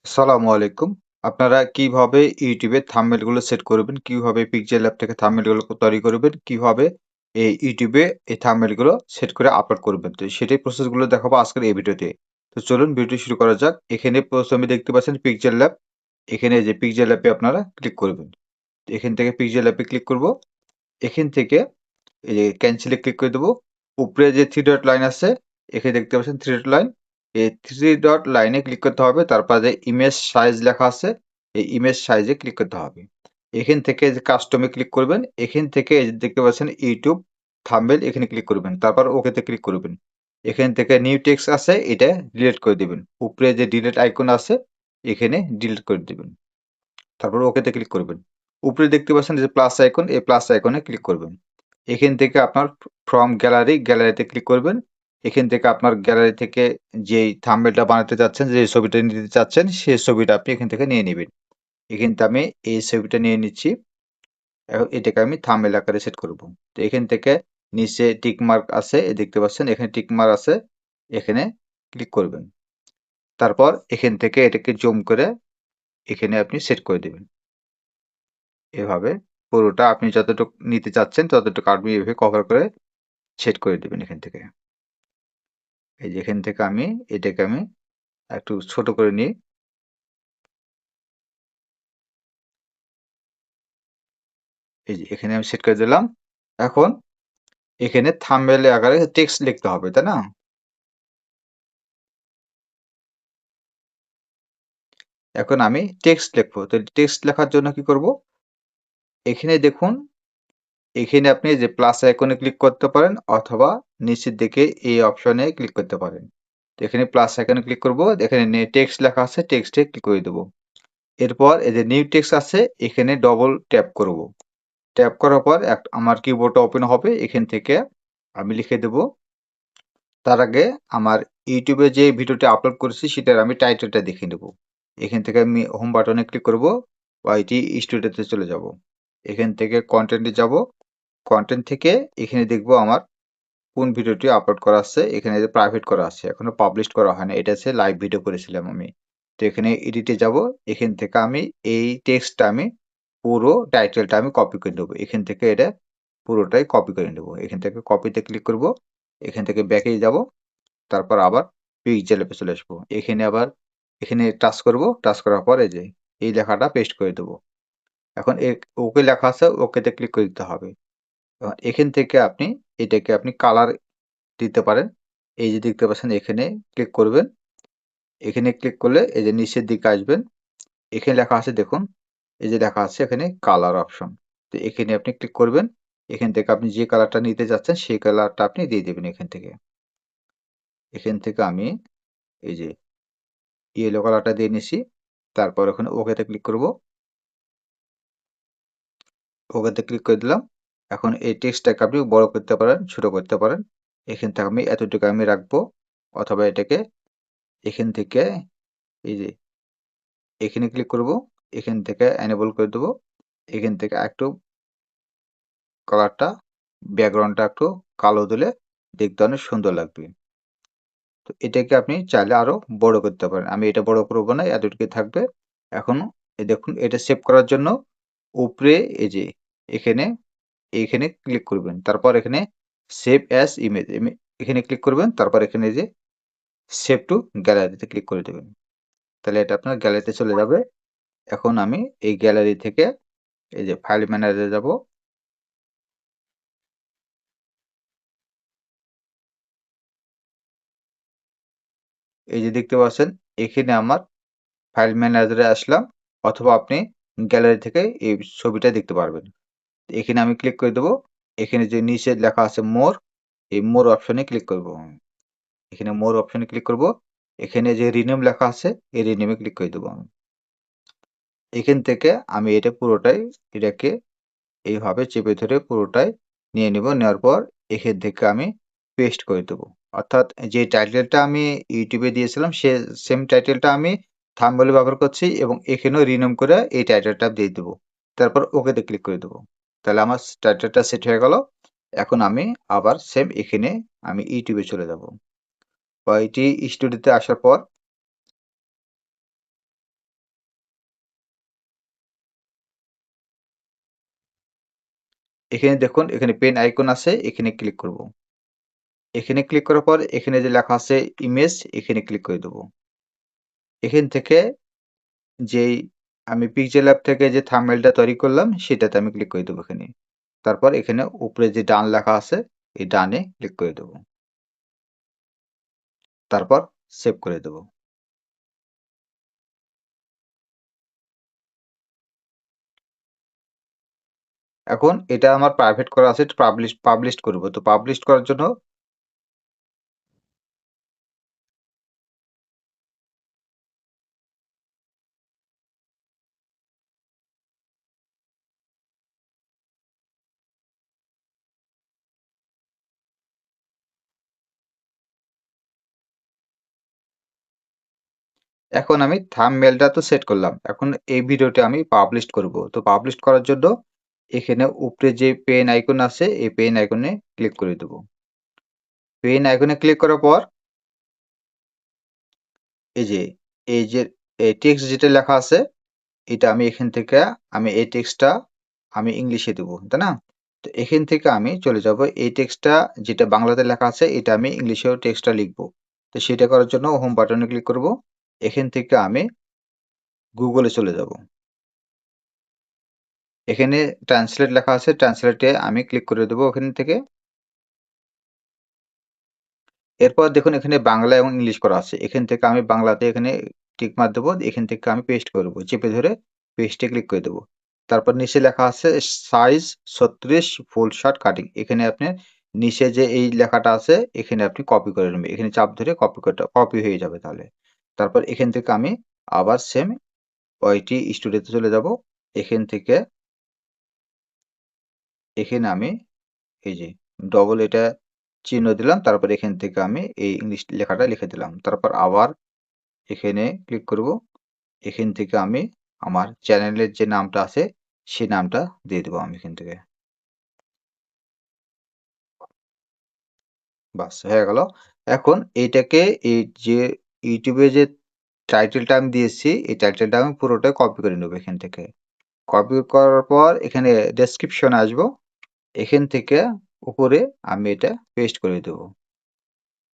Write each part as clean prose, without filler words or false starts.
আসসালামু আলাইকুম। আপনারা কিভাবে ইউটিউবে থাম্বনেল গুলো সেট করবেন, কিভাবে পিকচার ল্যাব থেকে থাম্বনেল গুলো তৈরি করবেন, কিভাবে এই ইউটিউবে এই থাম্বনেল গুলো সেট করে আপলোড করবেন। তো সেটাই প্রসেস গুলো দেখাবো আজকের এই ভিডিওতে। তো চলুন ভিডিও শুরু করা যাক। এখানে প্রথমে দেখতে পাচ্ছেন পিকচার ল্যাব। এখানে এই যে পিকচার ল্যাবে আপনারা ক্লিক করবেন। এখান থেকে পিকচার ল্যাবে ক্লিক করব। এখান থেকে এই যে ক্যানসেলে ক্লিক করে দেবো। উপরে যে থ্রি ডট লাইন আছে, এখানে দেখতে পাচ্ছেন থ্রি ডট লাইন। এই থ্রি ডট লাইনে ক্লিক করতে হবে। তারপর যে ইমেজ সাইজ লেখা আছে, এই ইমেজ সাইজে ক্লিক করতে হবে। এখান থেকে যে কাস্টমে ক্লিক করবেন। এখান থেকে এই যে দেখতে পাচ্ছেন ইউটিউব থাম্বনেল, এখানে ক্লিক করবেন। তারপর ওকেতে ক্লিক করবেন। এখান থেকে নিউ টেক্সট আছে, এটা ডিলিট করে দিবেন। উপরে যে ডিলিট আইকন আছে, এখানে ডিলিট করে দিবেন। তারপর ওকেতে ক্লিক করবেন। উপরে দেখতে পাচ্ছেন যে প্লাস আইকন, এই প্লাস আইকনে ক্লিক করবেন। এখান থেকে আপনার ফ্রম গ্যালারি, গ্যালারিতে ক্লিক করবেন। এখান থেকে আপনার গ্যালারি থেকে যেই থাম্বনেলটা বানাতে চাচ্ছেন, যে ছবিটা নিতে চাচ্ছেন, সেই ছবিটা আপনি এখান থেকে নিয়ে নেবেন। এখান থেকে আমি এই ছবিটা নিয়ে নিচ্ছি। এখন এটাকে আমি থাম্বনেল আকারে সেট করব। তো এখান থেকে নিচে টিক মার্ক আছে, দেখতে পাচ্ছেন এখানে টিক মার্ক আছে, এখানে ক্লিক করবেন। তারপর এখান থেকে এটাকে জুম করে এখানে আপনি সেট করে দেবেন। এভাবে পুরোটা আপনি যতটুকু নিতে চাচ্ছেন ততটুকু আপনি এভাবে কভার করে সেট করে দেবেন এখান থেকে। এই যে এখান থেকে আমি এটাকে আমি একটু ছোট করে নিই। এই যে এখানে আমি সেট করে দিলাম। এখন এখানে থাম্বনেল আকারে টেক্সট লিখতে হবে, তাই না? এখন আমি টেক্সট লিখবো। তো টেক্সট লেখার জন্য কি করব? এখানে দেখুন, এখানে আপনি যে প্লাস আইকনে ক্লিক করতে পারেন অথবা নিচের দিকে এই অপশনে ক্লিক করতে পারেন। তো এখানে প্লাস আইকনে ক্লিক করব। এখানে টেক্সট লেখা আছে, টেক্সটে ক্লিক করে দেবো। এরপর এই যে নিউ টেক্সট আছে, এখানে ডবল ট্যাপ করব। ট্যাপ করার পর আমার কিবোর্ডটা ওপেন হবে। এখান থেকে আমি লিখে দেব। তার আগে আমার ইউটিউবে যে ভিডিওটি আপলোড করেছি সেটার আমি টাইটেলটা দেখে নেব। এখান থেকে আমি হোম বাটনে ক্লিক করব, ওয়াইটি স্টুডিওতে চলে যাব। এখান থেকে কন্টেন্টে যাব। কন্টেন্ট থেকে এখানে দেখব আমার কোন ভিডিওটি আপলোড করা আছে। এখানে যে প্রাইভেট করা আছে, এখনো পাবলিশ করা হয় না। এটা হচ্ছে লাইভ ভিডিও করেছিলাম আমি। তো এখানে এডিটে যাব। এখান থেকে আমি এই টেক্সটটা আমি পুরো টাইটেলটা আমি কপি করে নেব। এখান থেকে এটা পুরোটাই কপি করে নেব। এখান থেকে কপিতে ক্লিক করব। এখান থেকে ব্যাকে যাব। তারপর আবার পিকচার ল্যাবে চলে আসবো। এখানে টাচ করব। টাচ করার পর এই যে এই লেখাটা পেস্ট করে দেবো। এখন ওকে লেখা আছে, ওকেতে ক্লিক করে দিতে হবে। এখান থেকে আপনি এটাকে আপনি কালার দিতে পারেন। এই যে দেখতে পাচ্ছেন, এখানে ক্লিক করবেন। এখানে ক্লিক করলে এই যে নিচের দিকে আসবেন। এখানে লেখা আছে দেখুন, এই যে লেখা আছে এখানে কালার অপশন। তো এখানে আপনি ক্লিক করবেন। এখান থেকে আপনি যে কালারটা নিতে চাচ্ছেন সেই কালারটা আপনি দিয়ে দেবেন এখান থেকে। এখান থেকে আমি এই যে ইয়েলো কালারটা দিয়ে নিছি। তারপর ওখানে ওকেতে ক্লিক করব। ওকেতে ক্লিক করে দিলাম। এখন এই টেক্সটটাকে আপনি বড় করতে পারেন, ছোট করতে পারেন। এখান থেকে আমি এতটুকু আমি রাখবো, অথবা এটাকে এখান থেকে এই যে এখানে ক্লিক করব। এখান থেকে এনেবল করে দেবো। এখান থেকে একটু কালারটা, ব্যাকগ্রাউন্ডটা একটু কালো দিলে দেখতে অনেক সুন্দর লাগবে। তো এটাকে আপনি চাইলে আরো বড় করতে পারেন। আমি এটা বড় করব না, এতটুকুই থাকবে। এখন এই দেখুন, এটা সেভ করার জন্য উপরে এই যে এখানে এখানে ক্লিক করবেন। তারপর এখানে সেভ অ্যাজ ইমেজ, এখানে ক্লিক করবেন। তারপর এখানে যে সেভ টু গ্যালারিতে ক্লিক করে দেবেন। তাহলে এটা আপনার গ্যালারিতে চলে যাবে। এখন আমি এই গ্যালারি থেকে এই যে ফাইল ম্যানেজারে যাব। এই যে দেখতে পাচ্ছেন, এখানে আমার ফাইল ম্যানেজারে আসলাম, অথবা আপনি গ্যালারি থেকে এই ছবিটা দেখতে পারবেন। এখানে আমি ক্লিক করে দেবো। এখানে যে নিচে লেখা আছে মোর, এই মোর অপশনে ক্লিক করব। এখানে মোর অপশনে ক্লিক করব। এখানে যে রিনেম লেখা আছে, এই রিনেমে ক্লিক করে দেবো আমি। এখান থেকে আমি এটা পুরোটাই এটাকে এইভাবে চেপে ধরে পুরোটাই নিয়ে নেব। নেওয়ার পর এখান থেকে আমি পেস্ট করে দেবো। অর্থাৎ যে টাইটেলটা আমি ইউটিউবে দিয়েছিলাম সে সেম টাইটেলটা আমি থাম্বনেলে ব্যবহার করছি, এবং এখানেও রিনেম করে এই টাইটেলটা দিয়ে দেবো। তারপর ওকেতে ক্লিক করে দেবো। তাহলে আমার টাইটেলটা সেট হয়ে গেল। এখন আমি আবার সেম এখানে আমি ইউটিউবে চলে যাব। ওয়াইটি স্টুডিওতে আসার পর এখানে দেখুন এখানে পেন আইকন আছে, এখানে ক্লিক করব। এখানে ক্লিক করার পর এখানে যে লেখা আছে ইমেজ, এখানে ক্লিক করে দেব। এখান থেকে যেই আমি পিক্সেল ল্যাব থেকে যে থাম্বনেলটা তৈরি করলাম সেটাতে আমি ক্লিক করে দেবো এখানে। তারপর এখানে উপরে যে ডান লেখা আছে এই ডানে ক্লিক করে দেব। তারপর সেভ করে দেব। এখন এটা আমার প্রাইভেট করা আছে, পাবলিশ করব। তো পাবলিশ করার জন্য এখন আমি থাম্বনেলটা তো সেট করলাম। এখন এই ভিডিওটা আমি পাবলিশ করব। তো পাবলিশ করার জন্য এখানে উপরে যে পেন আইকন আছে এই পেন আইকনে ক্লিক করে দেব। পেন আইকনে ক্লিক করার পর এই যে এই যে টেক্সট যেটা লেখা আছে এটা আমি এখান থেকে আমি এই টেক্সটটা আমি ইংলিশে দেব, তাই না? তো এখান থেকে আমি চলে যাব এই টেক্সটটা যেটা বাংলাতে লেখা আছে এটা আমি ইংলিশেও টেক্সটটা লিখব। তো সেটা করার জন্য হোম বাটনে ক্লিক করব। এখান থেকে আমি গুগলে চলে যাব। এখানে ট্রান্সলেট লেখা আছে, ট্রান্সলেটে আমি ক্লিক করে দেবো ওখান থেকে। এরপর দেখুন এখানে বাংলা এবং ইংলিশ করা আছে। এখান থেকে আমি বাংলাতে এখানে টিক মার দেবো। এখান থেকে আমি পেস্ট করব। চেপে ধরে পেস্টে ক্লিক করে দেবো। তারপর নিচে লেখা আছে সাইজ 36 ফুল শর্ট কাটিং। এখানে আপনি নিচে যে এই লেখাটা আছে এখানে আপনি কপি করে নেবেন। এখানে চাপ ধরে কপি হয়ে যাবে তাহলে। তারপর এখান থেকে আমি আবার সেম ওইটি স্টুডিওতে চলে যাব। এখান থেকে এখানে আমি এই যে ডবল এটা চিহ্ন দিলাম। তারপর এখান থেকে আমি এই ইংলিশ লেখাটা লিখে দিলাম। তারপর আবার এখানে ক্লিক করব। এখান থেকে আমি আমার চ্যানেলের যে নামটা আছে সেই নামটা দিয়ে দেবো আমি এখান থেকে। বাস হয়ে গেল। এখন এইটাকে এই যে ইউটিউবে যে টাইটেলটা আমি দিয়েছি এই টাইটেলটা আমি পুরোটাই কপি করে নেবো এখান থেকে। কপি করার পর এখানে ডেসক্রিপশনে আসবো। এখান থেকে উপরে আমি এটা পেস্ট করে দেবো।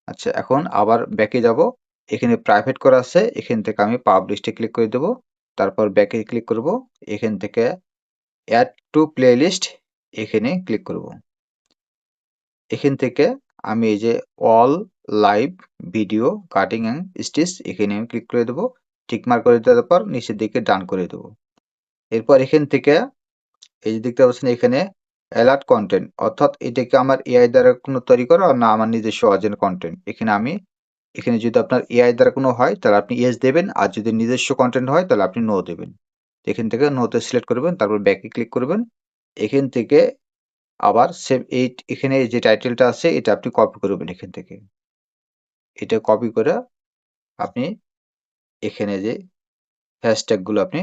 আচ্ছা এখন আবার ব্যাকে যাব। এখানে প্রাইভেট করা আছে, এখান থেকে আমি পাবলিশে ক্লিক করে দেবো। তারপর ব্যাকে ক্লিক করব। এখান থেকে অ্যাড টু প্লেলিস্ট এখানে ক্লিক করব। এখান থেকে আমি এই যে all live video cutting and stitch এখানে আমি ক্লিক করে দেবো। টিকমার্ক করে দেওয়ার পর নিচের দিকে ডান করে দেবো। এরপর এখান থেকে এই যে দেখতে পাচ্ছেন এখানে অ্যালার্ট কন্টেন্ট, অর্থাৎ এটাকে আমার এআই দ্বারা কোনো তৈরি করা না আমার নিজস্ব অরিজিনাল কন্টেন্ট। এখানে যদি আপনার এআই দ্বারা কোনো হয় তাহলে আপনি ইয়েস দেবেন, আর যদি নিজস্ব কন্টেন্ট হয় তাহলে আপনি নো দেবেন। এখান থেকে নোতে সিলেক্ট করবেন, তারপর ব্যাকে ক্লিক করবেন। এখান থেকে আবার সেম এখানে যে টাইটেলটা আছে এটা আপনি কপি করবেন এখান থেকে। এটা কপি করে আপনি এখানে যে হ্যাশট্যাগ গুলো আপনি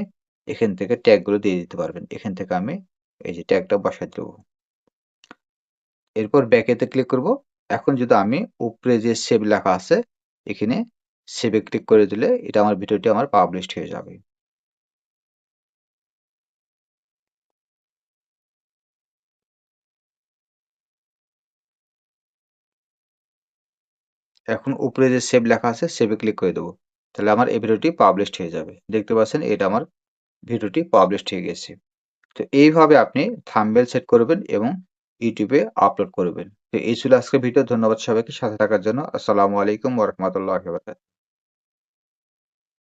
এখান থেকে ট্যাগ গুলো দিয়ে দিতে পারবেন। এখান থেকে আমি এই যে ট্যাগটা বসাই দেবো। এরপর ব্যাকেতে ক্লিক করব। এখন যদি আমি উপরে যে সেভ লেখা আছে এখানে সেভে ক্লিক করে দিলে এটা আমার ভিডিওটি আমার পাবলিশড হয়ে যাবে। এখন উপরে যে সেভ লেখা আছে সেভে ক্লিক করে দেবো। তাহলে আমার এই ভিডিওটি পাবলিশড হয়ে যাবে। দেখতে পাচ্ছেন এটা আমার ভিডিওটি পাবলিশড হয়ে গেছে। তো এইভাবে আপনি থাম্বনেল সেট করবেন এবং ইউটিউবে আপলোড করবেন। তো এই ছিল আজকের ভিডিও। ধন্যবাদ সবাইকে সাথে থাকার জন্য। আসসালামু আলাইকুম ওয়া রাহমাতুল্লাহি ওয়া বারাকাতুহু।